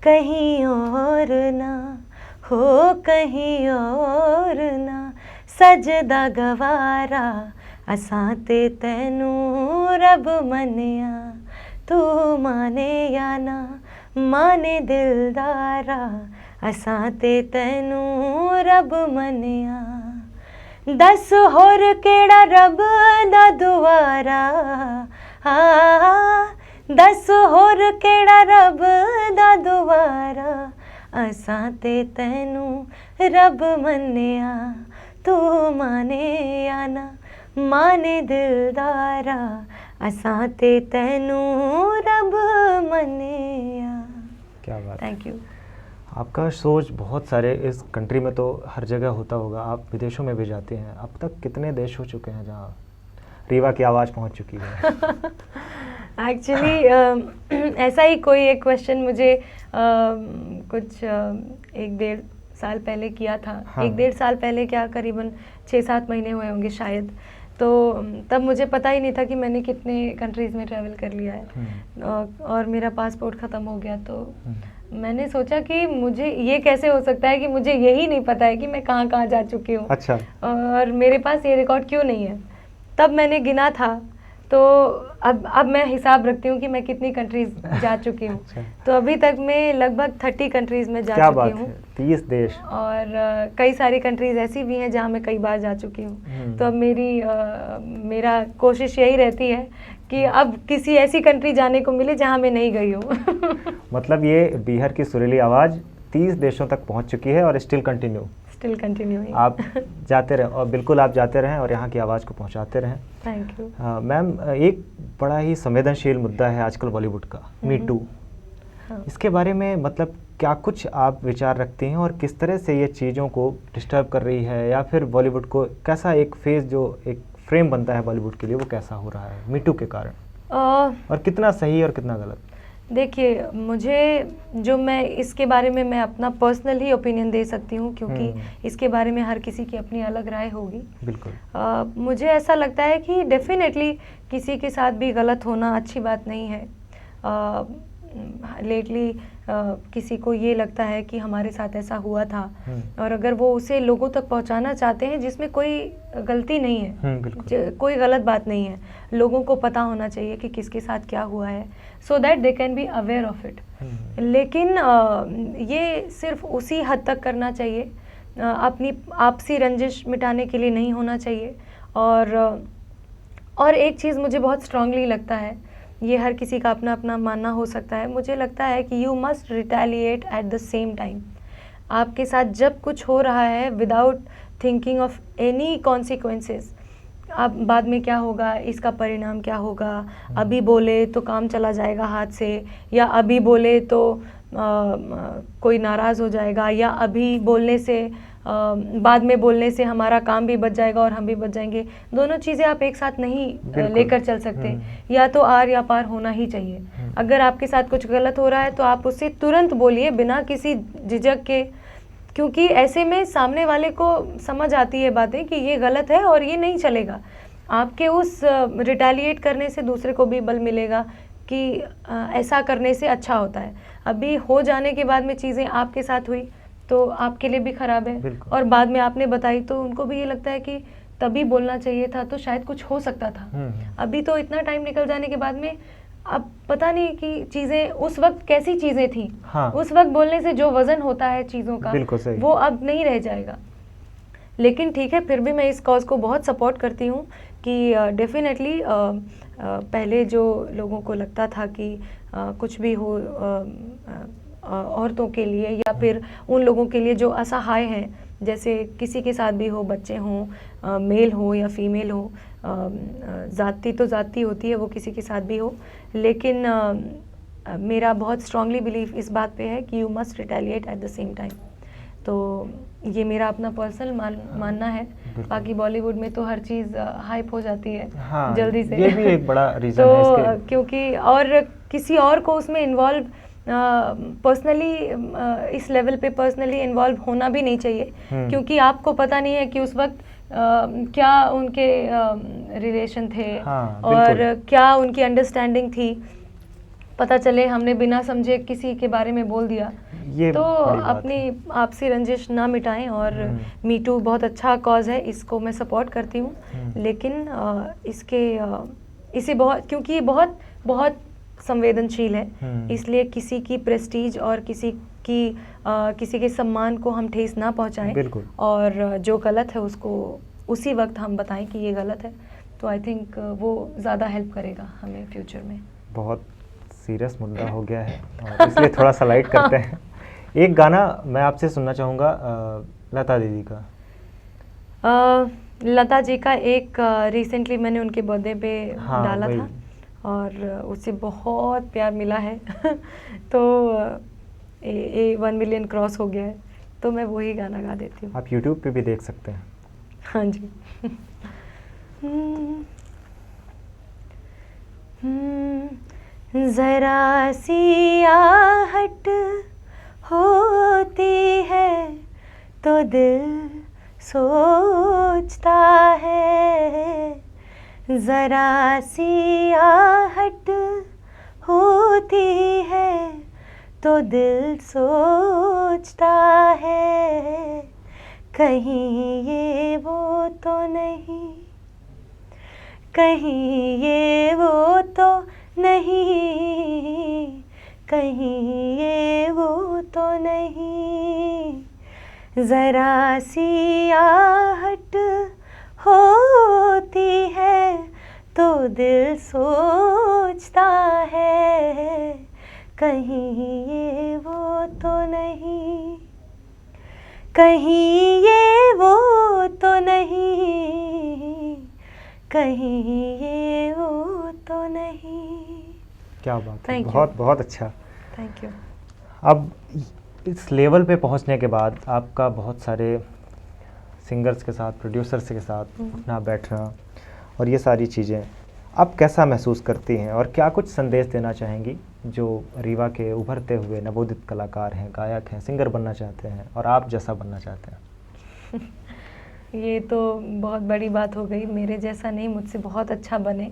कहीं और ना हो कहीं और ना, सजदा गवारा असां ते तैनू रब मनिया, तू माने या ना माने दिलदारा, असां ते तैनू रब मनिया, दस होर केड़ा रब दा दुआरा, दस होर केड़ा रब दा दुआरा, असां ते तैनू रब मनिया, तू माने या ना माने दिलदारा, असां ते तैनू रब मनिया। क्या बात। Thank you. आपका सोच बहुत सारे इस कंट्री में तो हर जगह होता होगा, आप विदेशों में भी जाते हैं, अब तक कितने देश हो चुके हैं जहाँ रीवा की आवाज़ पहुँच चुकी है? एक्चुअली ऐसा ही कोई एक क्वेश्चन मुझे कुछ 1-1.5 साल पहले किया था। हाँ। 1-1.5 साल पहले क्या, करीबन 6-7 महीने हुए होंगे शायद। तो तब मुझे पता ही नहीं था कि मैंने कितने कंट्रीज़ में ट्रैवल कर लिया है, और मेरा पासपोर्ट ख़त्म हो गया। तो मैंने सोचा कि मुझे ये कैसे हो सकता है कि मुझे यही नहीं पता है कि मैं कहाँ कहाँ जा चुकी हूँ। अच्छा। और मेरे पास ये रिकॉर्ड क्यों नहीं है। तब मैंने गिना था, तो अब मैं हिसाब रखती हूँ कि मैं कितनी कंट्रीज़ जा चुकी हूँ। अच्छा। तो अभी तक मैं लगभग 30 कंट्रीज़ में जा क्या चुकी बात हूँ। है, 30 देश। और कई सारी कंट्रीज़ ऐसी भी हैं जहाँ मैं कई बार जा चुकी हूँ। तो अब मेरा कोशिश यही रहती है कि अब किसी ऐसी कंट्री जाने को मिले जहाँ मैं नहीं गई हूँ। मतलब ये बिहार की सुरीली आवाज़ 30 देशों तक पहुँच चुकी है और स्टिल कंटिन्यू आप जाते रहें, और बिल्कुल आप जाते रहें और यहाँ की आवाज़ को पहुँचाते रहें। Thank you. मैम, एक बड़ा ही संवेदनशील मुद्दा है आजकल बॉलीवुड का, मी टू। हाँ। इसके बारे में मतलब क्या कुछ आप विचार रखते हैं, और किस तरह से ये चीज़ों को डिस्टर्ब कर रही है, या फिर बॉलीवुड को कैसा एक फेज, जो एक फ्रेम बनता है बॉलीवुड के लिए, वो कैसा हो रहा है मी टू के कारण, और कितना सही और कितना गलत? देखिए, मैं इसके बारे में मैं अपना पर्सनल ही ओपिनियन दे सकती हूँ, क्योंकि इसके बारे में हर किसी की अपनी अलग राय होगी। बिल्कुल। मुझे ऐसा लगता है कि डेफिनेटली किसी के साथ भी गलत होना अच्छी बात नहीं है। लेटली किसी को ये लगता है कि हमारे साथ ऐसा हुआ था, और अगर वो उसे लोगों तक पहुंचाना चाहते हैं जिसमें कोई गलती नहीं है, कोई गलत बात नहीं है, लोगों को पता होना चाहिए कि किसके साथ क्या हुआ है, so that they can be aware of it. लेकिन ये सिर्फ उसी हद तक करना चाहिए, अपनी आपसी रंजिश मिटाने के लिए नहीं होना चाहिए। और एक चीज़ मुझे बहुत स्ट्रांगली लगता है, ये हर किसी का अपना अपना मानना हो सकता है, मुझे लगता है कि you must retaliate at the same time. आपके साथ जब कुछ हो रहा है, without thinking of any consequences, अब बाद में क्या होगा, इसका परिणाम क्या होगा, अभी बोले तो काम चला जाएगा हाथ से, या अभी बोले तो कोई नाराज़ हो जाएगा, या अभी बोलने से बाद में बोलने से हमारा काम भी बच जाएगा और हम भी बच जाएंगे। दोनों चीज़ें आप एक साथ नहीं लेकर चल सकते, या तो आर या पार होना ही चाहिए। अगर आपके साथ कुछ गलत हो रहा है तो आप उससे तुरंत बोलिए, बिना किसी झिझक के, क्योंकि ऐसे में सामने वाले को समझ आती है बातें कि ये गलत है और ये नहीं चलेगा। आपके उस रिटेलिएट करने से दूसरे को भी बल मिलेगा कि ऐसा करने से अच्छा होता है। अभी हो जाने के बाद में चीज़ें आपके साथ हुई तो आपके लिए भी ख़राब है, और बाद में आपने बताई तो उनको भी ये लगता है कि तभी बोलना चाहिए था, तो शायद कुछ हो सकता था। अभी तो इतना टाइम निकल जाने के बाद में अब पता नहीं कि चीज़ें उस वक्त कैसी चीज़ें थी। हाँ। उस वक्त बोलने से जो वज़न होता है चीज़ों का, वो अब नहीं रह जाएगा। लेकिन ठीक है, फिर भी मैं इस कॉज को बहुत सपोर्ट करती हूँ कि डेफिनेटली पहले जो लोगों को लगता था कि कुछ भी हो औरतों के लिए या फिर उन लोगों के लिए जो असहाय हैं, जैसे किसी के साथ भी हो, बच्चे हों, मेल हो या फीमेल हो, ज़ाति तो ज़ाति होती है, वो किसी के साथ भी हो, लेकिन मेरा बहुत स्ट्रांगली बिलीव इस बात पे है कि you must retaliate at the same time. तो ये मेरा अपना पर्सनल मानना है। बाकी बॉलीवुड में तो हर चीज़ हाइप हो जाती है हाँ, जल्दी से। ये भी एक बड़ा रीज़न तो है इसके। क्योंकि और किसी और को उसमें इन्वॉल्व पर्सनली इस लेवल पे पर्सनली इन्वॉल्व होना भी नहीं चाहिए, क्योंकि आपको पता नहीं है कि उस वक्त क्या उनके रिलेशन थे, हाँ, और बिल्कुल। क्या उनकी अंडरस्टैंडिंग थी। पता चले हमने बिना समझे किसी के बारे में बोल दिया, ये तो बड़ी बात अपनी है। आपसी रंजिश ना मिटाएं। और मी टू बहुत अच्छा कॉज है, इसको मैं सपोर्ट करती हूँ, लेकिन इसे बहुत, क्योंकि ये बहुत बहुत संवेदनशील है, इसलिए किसी की प्रेस्टीज और किसी के सम्मान को हम ठेस ना पहुँचाएं, बिल्कुल। और जो गलत है उसको उसी वक्त हम बताएं कि ये गलत है। तो आई थिंक वो ज़्यादा हेल्प करेगा हमें फ्यूचर में। बहुत सीरियस मुद्दा हो गया है और इसलिए थोड़ा सा लाइट करते हैं। एक गाना मैं आपसे सुनना चाहूँगा लता दीदी का। लता जी का एक रिसेंटली मैंने उनके बर्थडे पे हाँ, डाला वही। था और उससे बहुत प्यार मिला है। तो 1 मिलियन क्रॉस हो गया है, तो मैं वही गाना गा देती हूँ। आप यूट्यूब पे भी देख सकते हैं। हाँ जी। जरा सी आहट होती है तो दिल सोचता है, जरा सी आहट होती है तो दिल सोचता है, कहीं ये वो तो नहीं, कहीं ये वो तो नहीं, कहीं ये वो तो नहीं, जरा सी आहट होती है तो दिल सोचता है, कहीं ये वो तो नहीं, कहीं ये वो तो नहीं, कहीं ये वो तो नहीं। क्या बात है, Thank you. बहुत बहुत अच्छा। Thank you. अब इस लेवल पे पहुंचने के बाद आपका बहुत सारे सिंगर्स के साथ, प्रोड्यूसर्स के साथ उठना बैठना और ये सारी चीज़ें आप कैसा महसूस करती हैं, और क्या कुछ संदेश देना चाहेंगी जो रीवा के उभरते हुए नवोदित कलाकार हैं, गायक हैं, सिंगर बनना चाहते हैं और आप जैसा बनना चाहते हैं? ये तो बहुत बड़ी बात हो गई, मेरे जैसा नहीं, मुझसे बहुत अच्छा बने,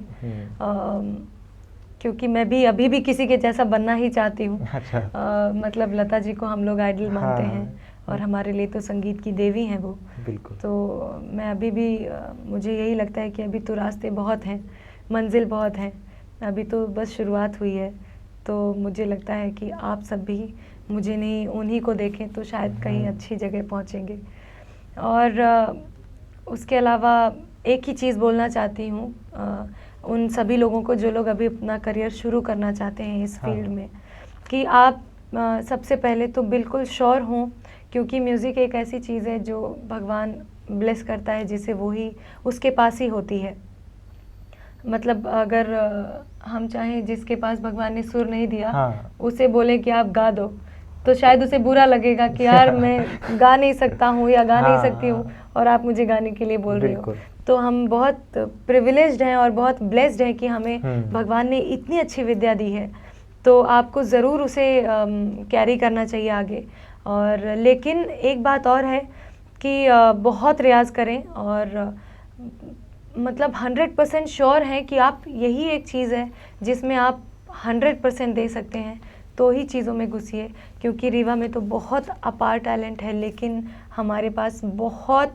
क्योंकि मैं भी अभी भी किसी के जैसा बनना ही चाहती हूँ। अच्छा। मतलब लता जी को हम लोग आइडल मानते हाँ, हैं और हमारे लिए तो संगीत की देवी हैं वो। बिल्कुल। तो मैं अभी भी मुझे यही लगता है कि अभी तो रास्ते बहुत हैं, मंजिल बहुत हैं, अभी तो बस शुरुआत हुई है। तो मुझे लगता है कि आप सब भी मुझे नहीं, उन्हीं को देखें तो शायद कहीं अच्छी जगह पहुँचेंगे। और उसके अलावा एक ही चीज़ बोलना चाहती हूँ उन सभी लोगों को जो लोग अभी अपना करियर शुरू करना चाहते हैं इस फील्ड में, कि आप सबसे पहले तो बिल्कुल श्योर हों, क्योंकि म्यूज़िक एक ऐसी चीज़ है जो भगवान ब्लेस करता है, जिसे वो ही उसके पास ही होती है। मतलब अगर हम चाहें, जिसके पास भगवान ने सुर नहीं दिया उसे बोले कि आप गा दो, तो शायद उसे बुरा लगेगा कि यार मैं गा नहीं सकता हूँ या गा नहीं सकती हूँ और आप मुझे गाने के लिए बोल रहे हो। तो हम बहुत प्रिविलेज्ड हैं और बहुत ब्लेस्ड हैं कि हमें भगवान ने इतनी अच्छी विद्या दी है। तो आपको ज़रूर उसे कैरी करना चाहिए आगे। और लेकिन एक बात और है कि बहुत रियाज़ करें, और मतलब 100% श्योर हैं कि आप, यही एक चीज़ है जिसमें आप 100% दे सकते हैं, तो ही चीज़ों में घुसिए। क्योंकि रीवा में तो बहुत अपार टैलेंट है, लेकिन हमारे पास बहुत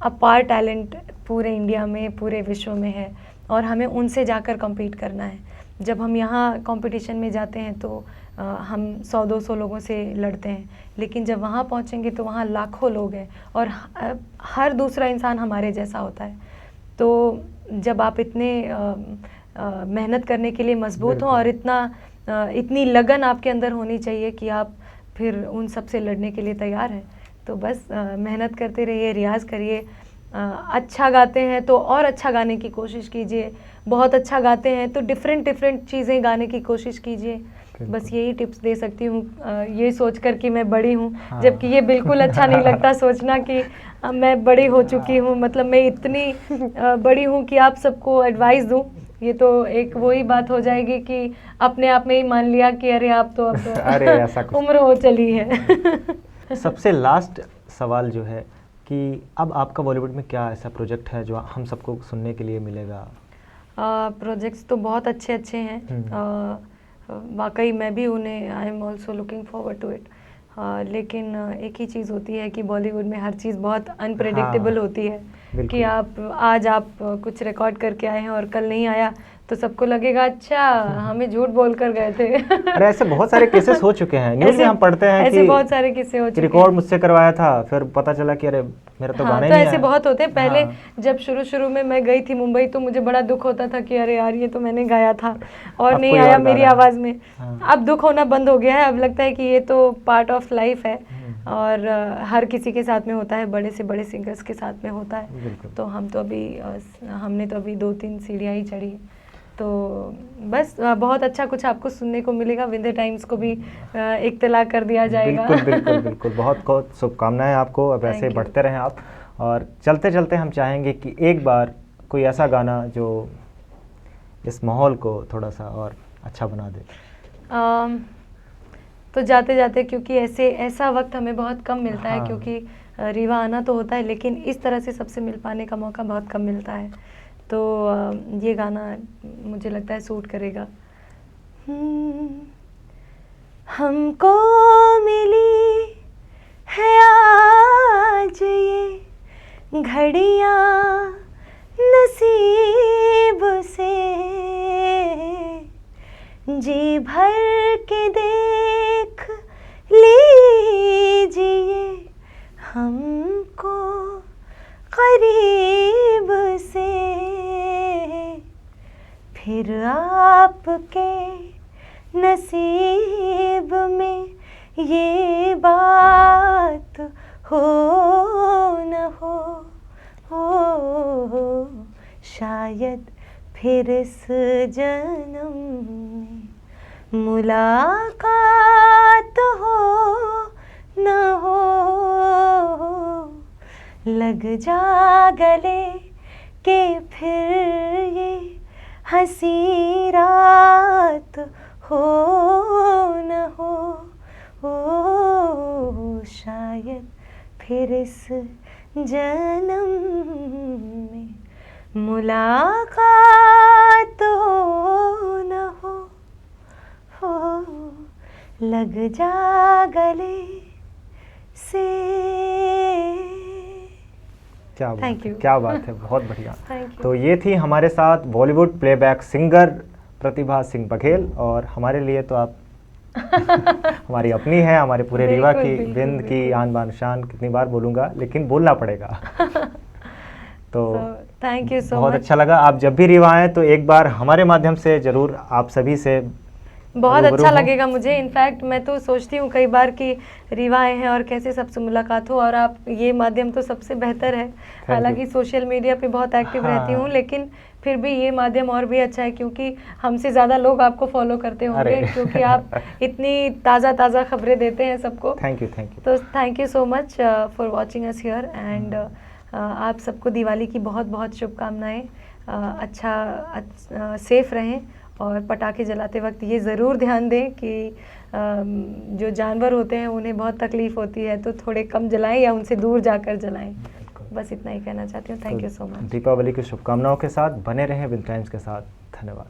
अपार टैलेंट पूरे इंडिया में, पूरे विश्व में है, और हमें उनसे जाकर कम्पीट करना है। जब हम यहाँ कंपटीशन में जाते हैं तो हम 100-200 लोगों से लड़ते हैं, लेकिन जब वहाँ पहुँचेंगे तो वहाँ लाखों लोग हैं और हर दूसरा इंसान हमारे जैसा होता है। तो जब आप इतने मेहनत करने के लिए मजबूत हों बिल्कुल। और इतनी लगन आपके अंदर होनी चाहिए कि आप फिर उन सब से लड़ने के लिए तैयार हैं। तो बस मेहनत करते रहिए, रियाज़ करिए। अच्छा गाते हैं तो और अच्छा गाने की कोशिश कीजिए, बहुत अच्छा गाते हैं तो डिफरेंट डिफरेंट चीज़ें गाने की कोशिश कीजिए। बस बिल्कुल। यही टिप्स दे सकती हूँ, ये सोचकर कि मैं बड़ी हूँ, हाँ। जबकि ये बिल्कुल अच्छा नहीं लगता सोचना कि मैं बड़ी हो चुकी हूँ, मतलब मैं इतनी बड़ी हूँ कि आप सबको एडवाइस दूँ। ये तो एक वही बात हो जाएगी कि अपने आप में ही मान लिया कि अरे आप तो अब अरे ऐसा कुछ उम्र हो चली है। सबसे लास्ट सवाल जो है कि अब आपका बॉलीवुड में क्या ऐसा प्रोजेक्ट है जो हम सबको सुनने के लिए मिलेगा? प्रोजेक्ट्स तो बहुत अच्छे अच्छे हैं, वाकई मैं भी उन्हें I am also looking forward to it. लेकिन एक ही चीज़ होती है कि बॉलीवुड में हर चीज़ बहुत अनप्रेडिक्टेबल हाँ, होती है कि बिल्कुल। आज आप कुछ रिकॉर्ड करके आए हैं और कल नहीं आया तो सबको लगेगा अच्छा हमें झूठ बोल कर गए थे। अरे ऐसे बहुत सारे केसेस हो चुके हैं, न्यूज़ में हम पढ़ते हैं ऐसे कि बहुत सारे किस्से हो चुके रिकॉर्ड हैं। मुझसे करवाया था, फिर पता चला कि अरे मेरा तो हाँ, गाना ही तो नहीं ऐसे आया। बहुत होते हैं। पहले हाँ, जब शुरू में मैं गई थी मुंबई तो मुझे बड़ा दुख होता था कि अरे यार ये तो मैंने गाया था और अब नहीं कोई आया और गा मेरी रहा है। आवाज़ में। हाँ। अब दुख होना बंद हो गया है, अब लगता है कि ये तो पार्ट ऑफ लाइफ है और हर किसी के साथ में होता है, बड़े से बड़े सिंगर्स के साथ में होता है। बिल्कुल। तो हमने तो अभी 2-3 सीढ़ियाँ ही चढ़ी हैं। तो बस बहुत अच्छा कुछ आपको सुनने को मिलेगा। विंध्य टाइम्स को भी इत्तला कर दिया जाएगा। बिल्कुल बिल्कुल बिल्कुल, बहुत बहुत शुभकामनाएं आपको। अब ऐसे Thank you. बढ़ते रहें आप। और चलते चलते हम चाहेंगे कि एक बार कोई ऐसा गाना जो इस माहौल को थोड़ा सा और अच्छा बना दे। तो जाते जाते, क्योंकि ऐसा वक्त हमें बहुत कम मिलता है, हाँ। क्योंकि रीवा आना तो होता है लेकिन इस तरह से सबसे मिल पाने का मौका बहुत कम मिलता है। तो ये गाना मुझे लगता है सूट करेगा। हमको मिली है आज ये घड़ियाँ नसीब से, जी भर के देख लीजिए हमको करीब से, फिर आपके नसीब में ये बात हो न हो शायद फिर इस जन्म में मुलाकात हो न हो, लग जा गले के फिर ये हंसी रात हो न हो शायद फिर इस जन्म में मुलाकात हो न हो लग जा गले से। क्या बात Thank है, you. क्या बात है, बहुत बढ़िया। Thank you. तो ये थी हमारे साथ बॉलीवुड प्लेबैक सिंगर प्रतिभा सिंह बघेल। और हमारे लिए तो आप हमारी अपनी है, हमारे पूरे रीवा बिल्कुल, की, बिल्कुल, बिंद की बिल्कुल। आन बान शान। कितनी बार बोलूँगा लेकिन बोलना पड़ेगा। तो थैंक यू सो बहुत मच। अच्छा लगा। आप जब भी रीवा आएँ तो एक बार हमारे माध्यम से ज़रूर आप सभी से बहुत रूबरू अच्छा हों। लगेगा मुझे। इनफैक्ट मैं तो सोचती हूँ कई बार कि रीवा आए हैं और कैसे सबसे मुलाकात हो, और आप ये माध्यम तो सबसे बेहतर है। हालांकि सोशल मीडिया पे बहुत एक्टिव रहती हूँ, लेकिन फिर भी ये माध्यम और भी अच्छा है क्योंकि हमसे ज़्यादा लोग आपको फॉलो करते होंगे, अरे। क्योंकि आप इतनी ताज़ा खबरें देते हैं सबको। थैंक यू तो thank you so much for watching us here and आप सबको दिवाली की बहुत बहुत शुभकामनाएं। अच्छा सेफ रहें और पटाखे जलाते वक्त ये ज़रूर ध्यान दें कि जो जानवर होते हैं उन्हें बहुत तकलीफ़ होती है, तो थोड़े कम जलाएं या उनसे दूर जाकर जलाएं। बस इतना ही कहना चाहती हूँ। Thank you so much. Deepavali की शुभकामनाओं के साथ बने रहें विंध्य टाइम्स के साथ। धन्यवाद।